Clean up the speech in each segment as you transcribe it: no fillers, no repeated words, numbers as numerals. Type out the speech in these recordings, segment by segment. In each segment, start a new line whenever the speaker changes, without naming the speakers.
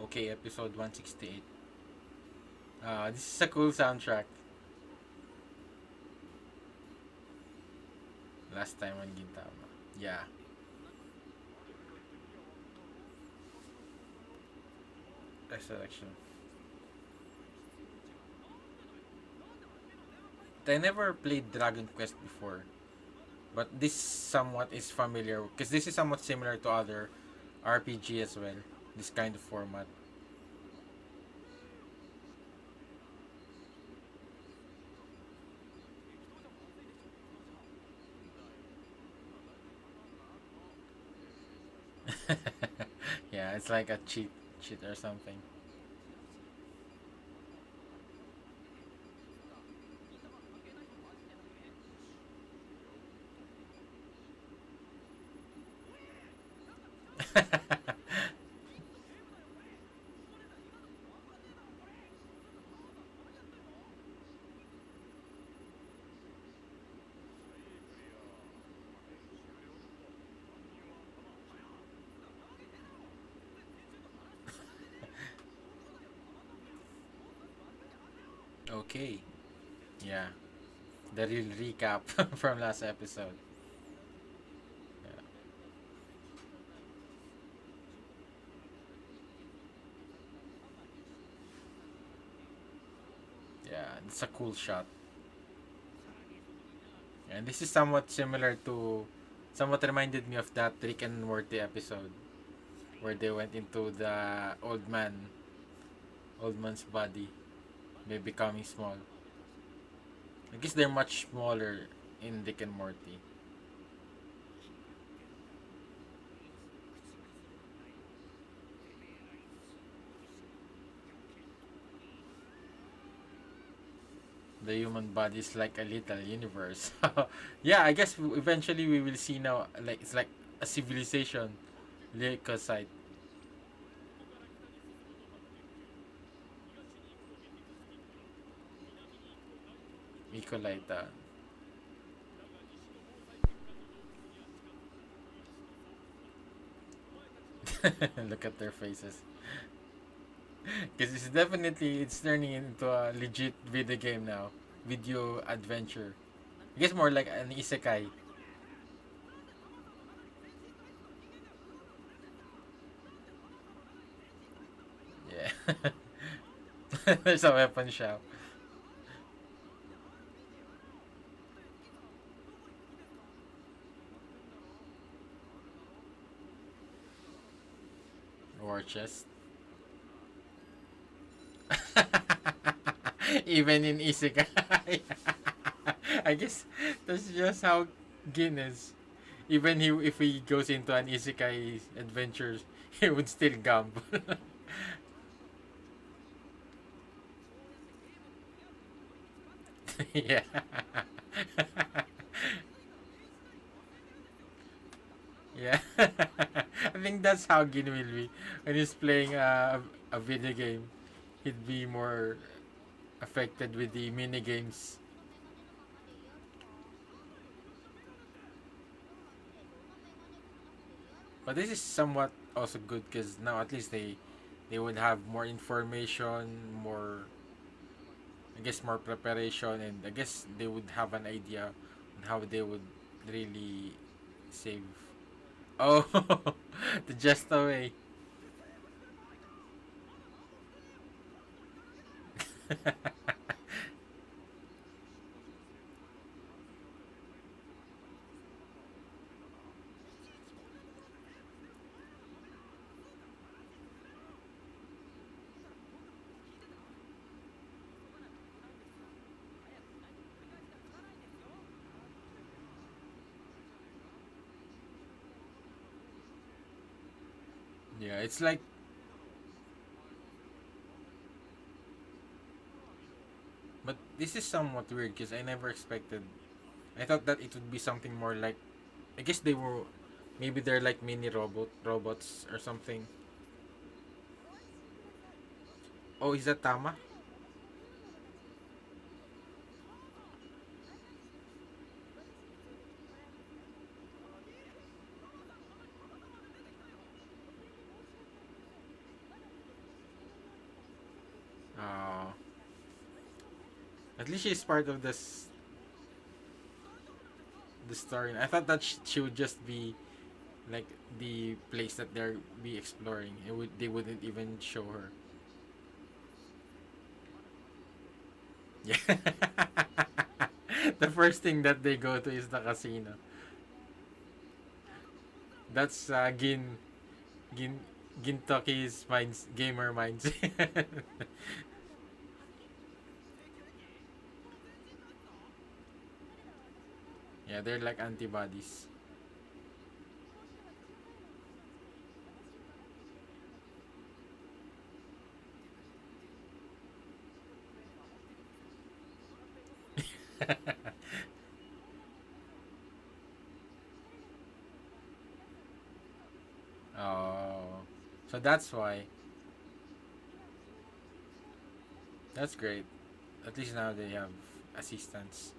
Okay, episode 168. This is a cool soundtrack. Last time on Gintama. Yeah, resurrection. I never played Dragon Quest before, but this somewhat is familiar because this is somewhat similar to other RPG as well. This kind of format. Yeah, it's like a cheat or something. Okay, yeah, the real recap from last episode. Yeah, yeah, it's a cool shot. And this is somewhat similar to, somewhat reminded me of that Rick and Morty episode where they went into the old man's body, by becoming small. I guess they're much smaller in Rick and Morty. The human body is like a little universe. Yeah, I guess eventually we will see now. Like it's like a civilization, leukocyte, ecolite. Look at their faces. Because it's turning into a legit video game now, video adventure. I guess more like an isekai. Yeah. There's a weapon shop. War chest. Even in isekai. I guess that's just how Gin is. Even if he goes into an isekai adventure, he would still gamble. Yeah. Yeah. I think that's how Gin will be when he's playing a video game. He'd be more affected with the mini games. But this is somewhat also good because now at least they would have more information, more, I guess, more preparation, and I guess they would have an idea on how they would really save. Oh, the just away. Yeah, it's like, but this is somewhat weird because I never expected. I thought that it would be something more like, I guess they were, maybe they're like mini robots or something. Oh, is that Tama? At least she's part of the story. I thought that she would just be like the place that they're be exploring. They wouldn't even show her. Yeah. The first thing that they go to is the casino. That's Gin Gintoki's minds gamer minds. Yeah, they're like antibodies. Oh, so that's why. That's great. At least now they have assistants.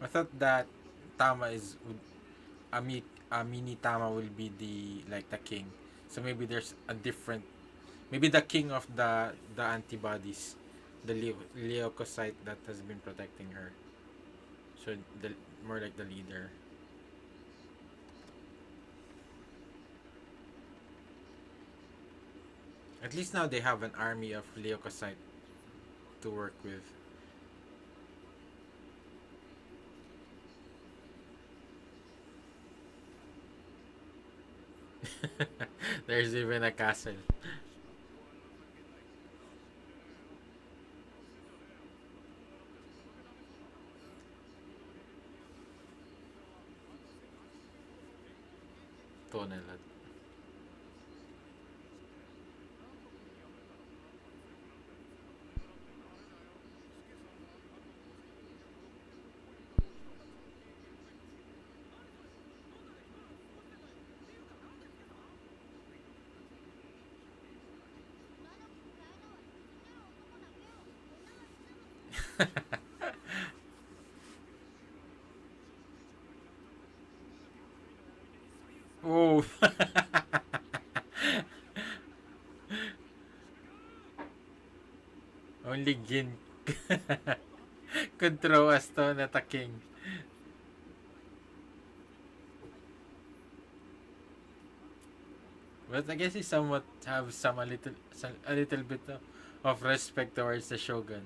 I thought that Tama is a mini Tama will be the like the king. So maybe there's a different, maybe the king of the antibodies, the leukocyte that has been protecting her. So the more like the leader. At least now they have an army of leukocyte to work with. There's even a castle. Tunnel. Oh. Only Gin could throw a stone at a king. But I guess he somewhat have some a little bit of respect towards the shogun.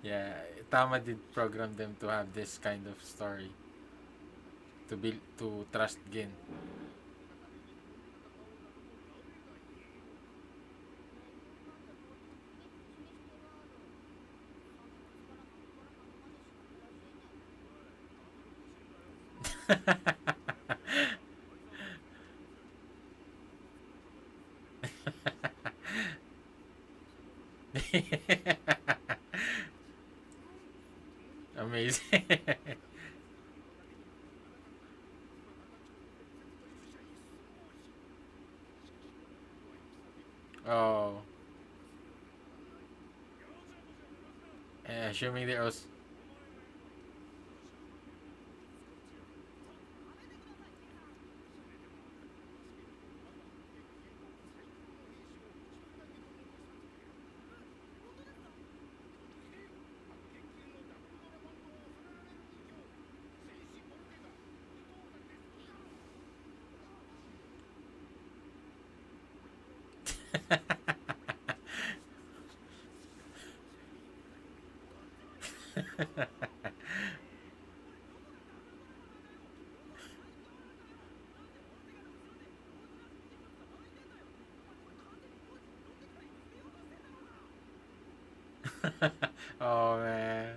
Yeah, Tama did program them to have this kind of story to build to trust Gin. Amazing. Oh, assuming they also. Oh man.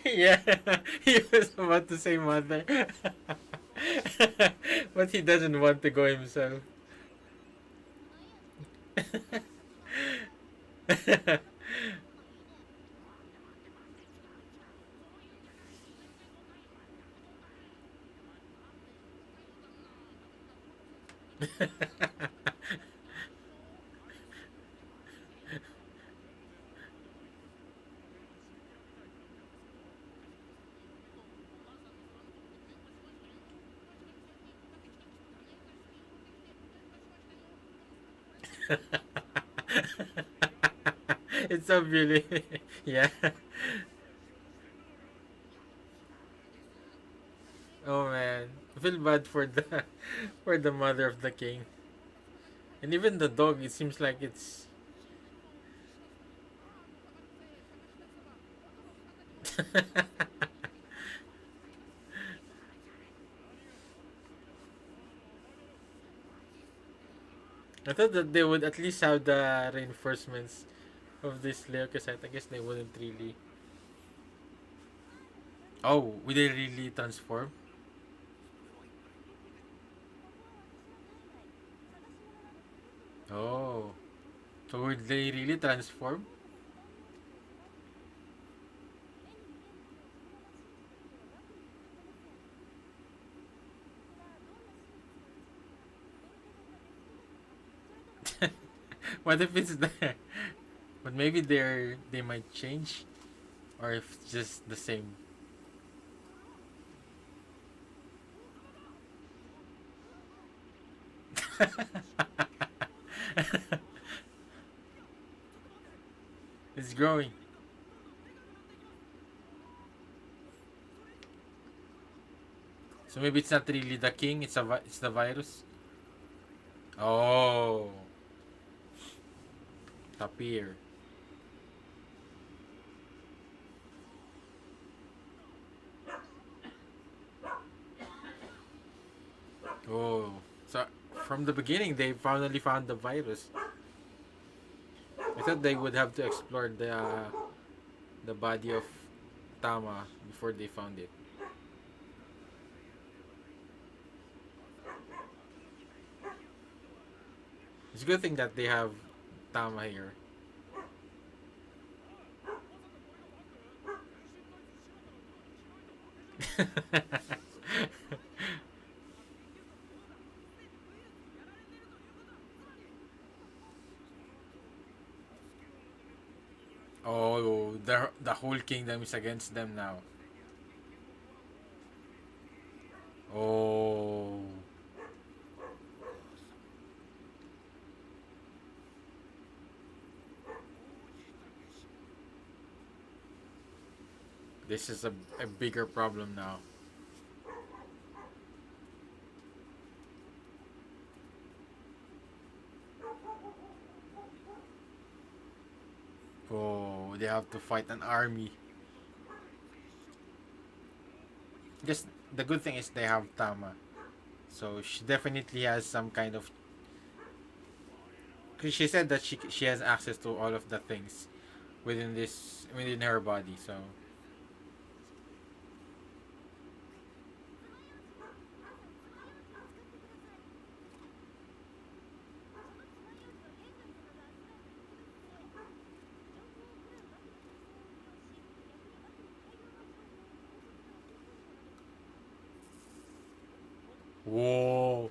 Yeah, he was about to say mother. But he doesn't want to go himself. It's so really, yeah. Oh man, I feel bad for the for the mother of the king, and even the dog. It seems like it's. I thought that they would at least have the reinforcements of this leukocyte. I guess they wouldn't really. Oh, would they really transform? Oh, so would they really transform? What if it's there? But maybe they might change, or if it's just the same. It's growing. So maybe it's not really the king. It's the virus. Oh, tapir. Oh, so from the beginning they finally found the virus. I thought they would have to explore the body of Tama before they found it. It's a good thing that they have Tama here. Oh, the whole kingdom is against them now. Oh, this is a bigger problem now. Oh, they have to fight an army. Just the good thing is they have Tama, so she definitely has some kind of. Cause she said that she has access to all of the things within her body. So whoa,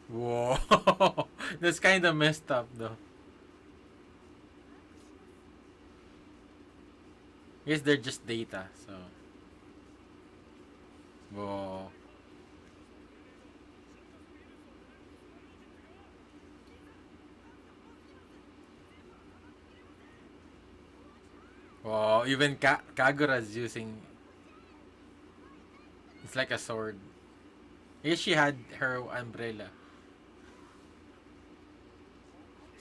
whoa, that's kind of messed up though. I guess they're just data. So whoa, whoa. Even Kagura's using. It's like a sword. I guess she had her umbrella.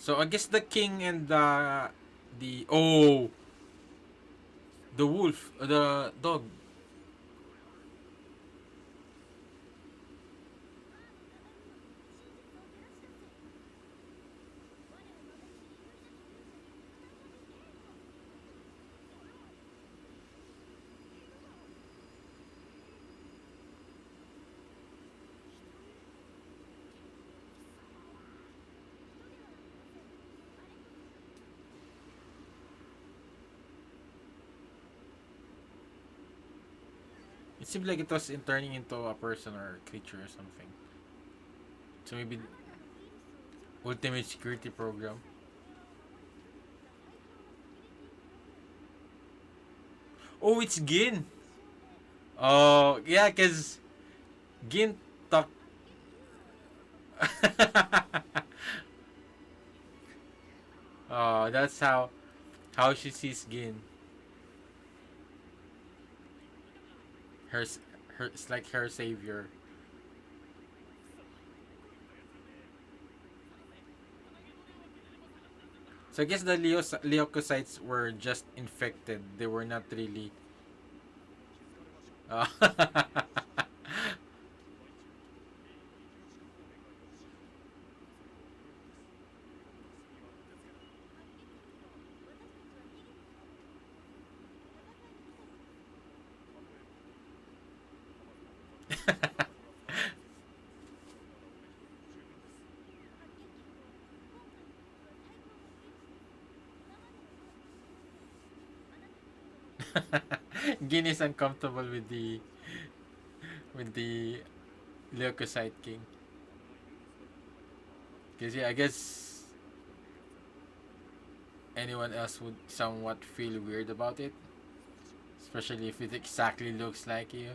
So I guess the king and the oh the wolf, the dog. It seemed like it was turning into a person or a creature or something. So maybe ultimate security program. Oh, it's Gin. Oh yeah, cause Gin talk. Oh, that's how she sees Gin. Her her it's like her savior. So I guess the leukocytes were just infected. They were not really. Uh, Gin is uncomfortable with the leukocyte king. Cause yeah, I guess anyone else would somewhat feel weird about it, especially if it exactly looks like you.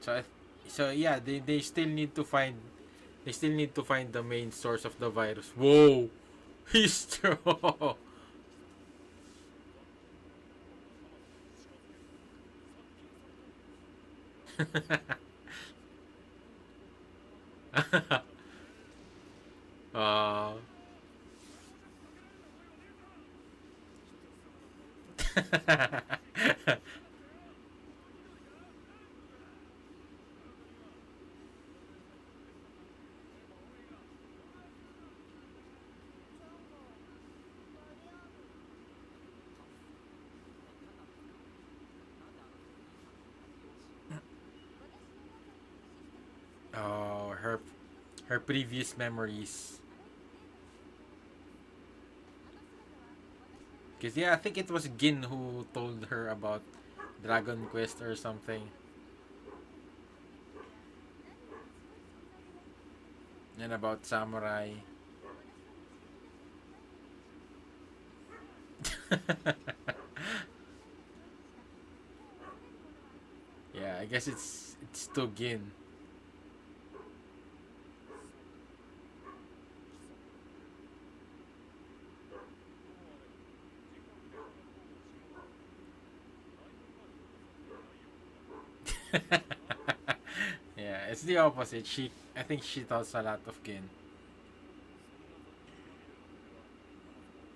So so yeah, they still need to find the main source of the virus. Whoa, he's strong. uh, oh, her previous memories. Cause yeah, I think it was Gin who told her about Dragon Quest or something, and about samurai. Yeah, I guess it's to Gin. Yeah, it's the opposite. I think she thought a lot of Gin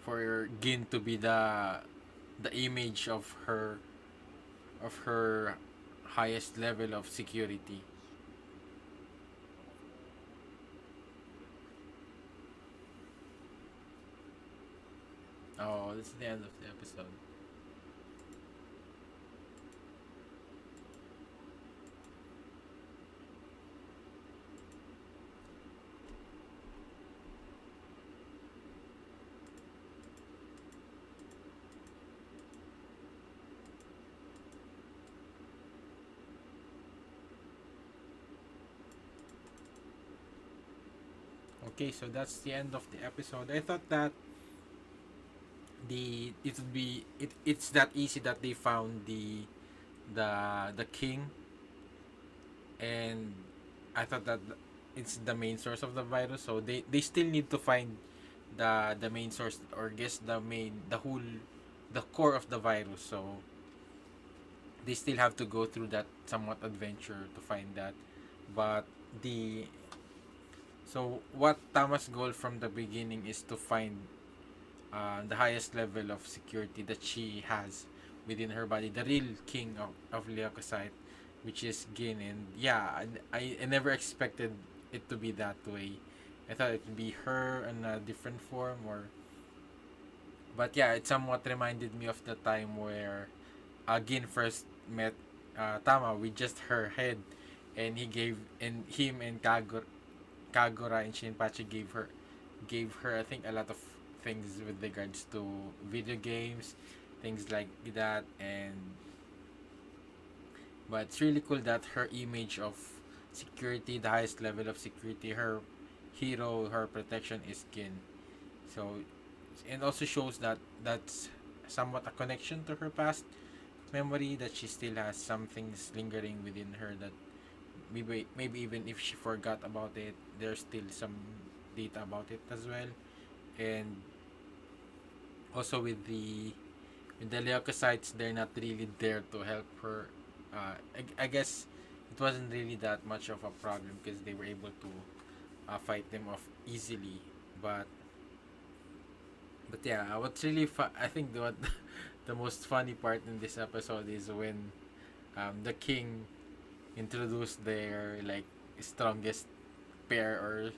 for Gin to be the image of her highest level of security. Oh, this is the end of the episode. Okay, so that's the end of the episode. I thought that it's that easy that they found the king, and I thought that it's the main source of the virus. So they still need to find the main source, or guess the core of the virus. So they still have to go through that somewhat adventure to find that. But the So what Tama's goal from the beginning is to find the highest level of security that she has within her body, the real king of leukocyte, which is Gin. And yeah, I never expected it to be that way. I thought it would be her in a different form, or but yeah, it somewhat reminded me of the time where Gin first met Tama with just her head, and he gave and him and Kagura and Shinpachi gave her I think a lot of things with regards to video games, things like that. And but it's really cool that her image of security, the highest level of security, her hero, her protection is Gin. So and also shows that that's somewhat a connection to her past memory, that she still has some things lingering within her, that maybe even if she forgot about it, there's still some data about it as well. And also with the leukocytes, they're not really there to help her. I guess it wasn't really that much of a problem because they were able to fight them off easily. But yeah, I think what the most funny part in this episode is when the king introduced their like strongest pair or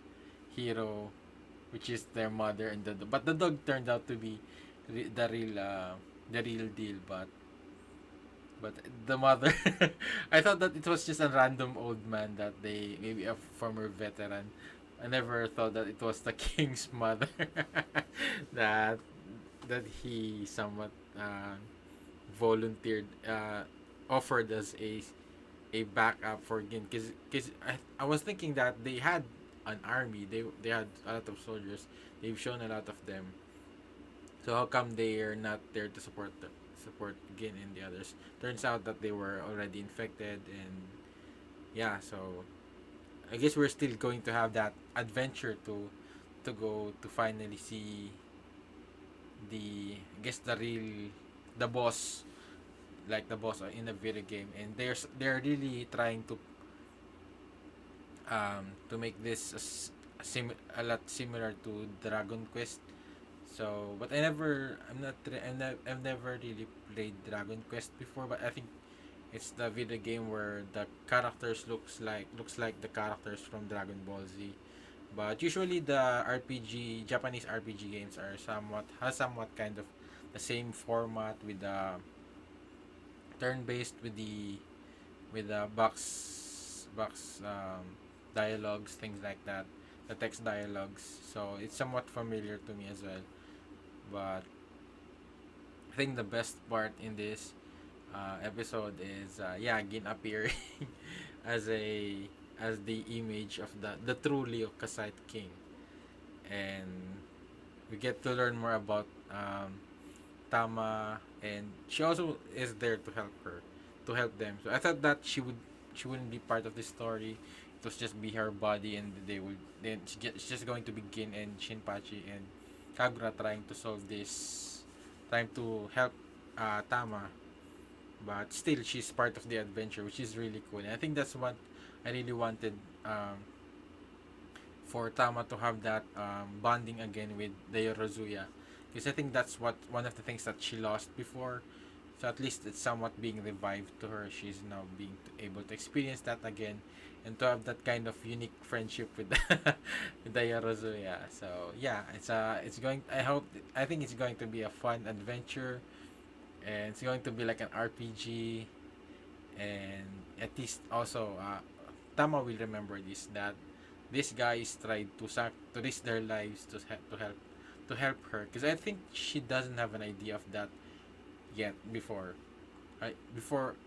hero, which is their mother and the but the dog turned out to be the real deal. But the mother, I thought that it was just a random old man, that they maybe a former veteran. I never thought that it was the king's mother that that he somewhat volunteered, offered as a backup for Gin, because I was thinking that they had an army, they had a lot of soldiers, they've shown a lot of them, so how come they are not there to support Gin and the others? Turns out that they were already infected. And yeah, so I guess we're still going to have that adventure to go to finally see the boss, like the boss in a video game. And they're really trying to make this a lot similar to Dragon Quest. So, but I've never really played Dragon Quest before. But I think it's the video game where the characters looks like the characters from Dragon Ball Z. But usually the Japanese RPG games are somewhat kind of the same format, with the turn based, with the box dialogues, things like that, the text dialogues. So it's somewhat familiar to me as well. But I think the best part in this episode is yeah, Gin appearing as a as the image of the true Leukocyte King. And we get to learn more about Tama, and she also is there to help them. So I thought that she wouldn't be part of this story. It was just be her body, and it's just going to begin, and Shinpachi and Kagura trying to solve this, trying to help Tama. But still, she's part of the adventure, which is really cool. And I think that's what I really wanted, for Tama to have that bonding again with the Yorozuya. Because I think that's what one of the things that she lost before. So at least it's somewhat being revived to her. She's now being able to experience that again, and to have that kind of unique friendship with with the Yorozuya. So yeah, it's going. I think it's going to be a fun adventure, and it's going to be like an RPG. And at least also, Tama will remember this, that these guys tried to risk their lives to help her, because I think she doesn't have an idea of that yet before, right?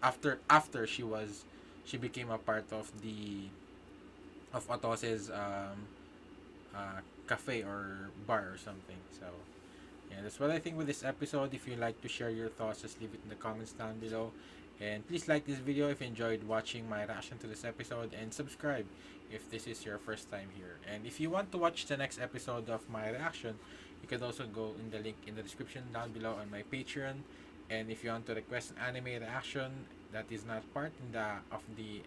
After she became a part of Atose's cafe or bar or something. So yeah, that's what I think with this episode. If you like to share your thoughts, just leave it in the comments down below. And please like this video if you enjoyed watching my reaction to this episode, and subscribe if this is your first time here. And if you want to watch the next episode of my reaction, you can also go in the link in the description down below on my Patreon. And if you want to request an anime reaction that is not part in the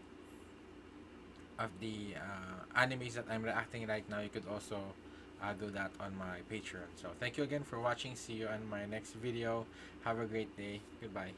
animes that I'm reacting right now, you could also do that on my Patreon. So thank you again for watching. See you on my next video. Have a great day. Goodbye.